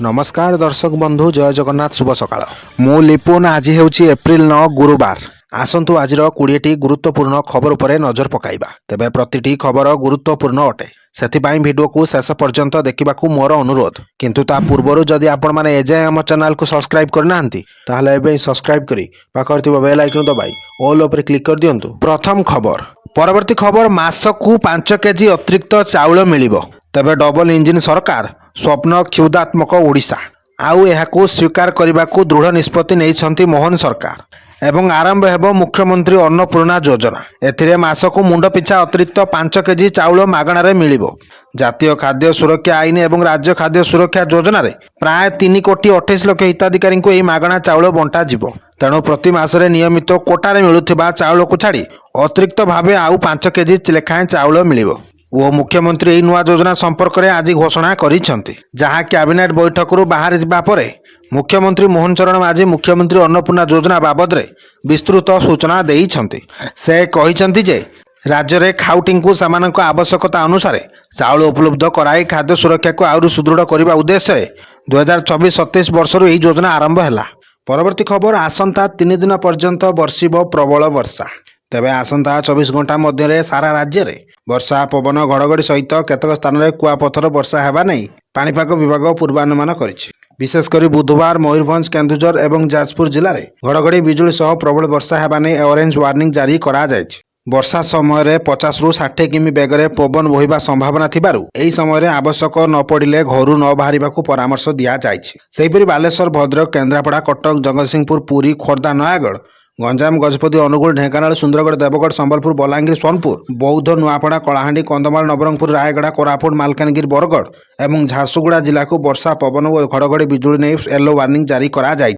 नमस्कार दर्शक बंधु जय जगन्नाथ शुभ सकाळ मु लिपुन आज हेउची एप्रिल 9 गुरुवार आसंतु आजिर 20टी गुरुत्वपूर्ण खबर उपरे नजर पकाइबा तेबे प्रतिटी खबर गुरुत्वपूर्ण अटे सेथिपाई भिडियो को शेष पर्यंत देखिबाकू मोर अनुरोध किंतु ता पूर्वरु जदि आपण माने एजे हम चैनल को सब्सक्राइब करनांती ताहले एबे सब्सक्राइब करी पाखर थिबा बेल आइकन दबाई ऑल ऊपर क्लिक कर दियंतु। प्रथम खबर परवर्ती खबर मासकू 5 केजी अतिरिक्त चाउल मिलिबो तेबे डबल इंजिन सरकार स्वप्न क्षुदात्मक ओडिशा आउ एहाकू स्वीकार करने दृढ़ निष्पत्ति नहीं मोहन सरकार एवं आरंभ हेबो मुख्यमंत्री अन्नपूर्णा योजना एथिरे मासकू मुंड पिछा अतिरिक्त 5 केजी चाउल मागणारे मिलिबो। जातीय खाद्य सुरक्षा आईन एवं राज्य खाद्य सुरक्षा योजना रे प्राय 3 कोटी 28 लाख हिताधिकारी को मागणा चाउल बंटा जिवो तेणु प्रति मासरे नियमित कोटारे मिलुथिबा चाउल को छाड़ी अतिरिक्त भावे आउ 5 केजी लेखाएं चाउल मिलिबो ओ मुख्यमंत्री एही नुआ योजना संपर्क में आज घोषणा करिसेंती जहां कैबिनेट बैठक बाहर जिबा परे मुख्यमंत्री मोहन चरण माझी मुख्यमंत्री अन्नपूर्णा योजना बाबद रे विस्तृत सूचना देइछंती। से कहिसेंती जे राज्य रे खाउटिंग को सामानक आवश्यकता अनुसार चाउल उपलब्ध कराई खाद्य सुरक्षा को आउरी सुदृढ़ करने उद्देश्य रे 2024-27 वर्ष यही योजना आरंभ हैला। परवर्ती खबर आसंता 3 दिन पर्यंत बर्षिब प्रबल वर्षा तेबे आसंता 24 घंटा मध्य सारा राज्य रे वर्षा पवन घड़घड़ी सहित केतक स्थान में कुआपथर वर्षा हेबा नहीं पाणीपाग विभाग पूर्वानुमान करिछि। विशेषकर बुधवार मयूरभंज केन्दुझर एवं जाजपुर जिले में घड़घड़ी बिजुली सह प्रबल वर्षा हेबा नहीं ऑरेंज वार्निंग जारी करा जायछि। वर्षा समय 50 ରୁ 60 किमी बेगरे पवन बोहिबा संभावना थिबारु एही समय आवश्यक न पड़िले घरू न बाहरिबाकू परामर्श दिया जायछि। सेहिपरि बालेश्वर भद्रक केन्द्रापड़ा कटक जगतसिंहपुर पुरी खोर्धा नयागढ़ गंजाम गजपति अनुगुल ढेंकानाल सुंदरगढ़ देवगढ़ संबलपुर बलांगीर सोनपुर बौद्ध नुआपड़ा कलाहांडी कंधमाल नवरंगपुर रायगड़ा कोरापुट मालकानगिरी बरगढ़ एवं झारसुगुड़ा जिला को वर्षा पवन और घड़घड़ी बिजुली नहीं येलो वार्निंग जारी करा जायछि।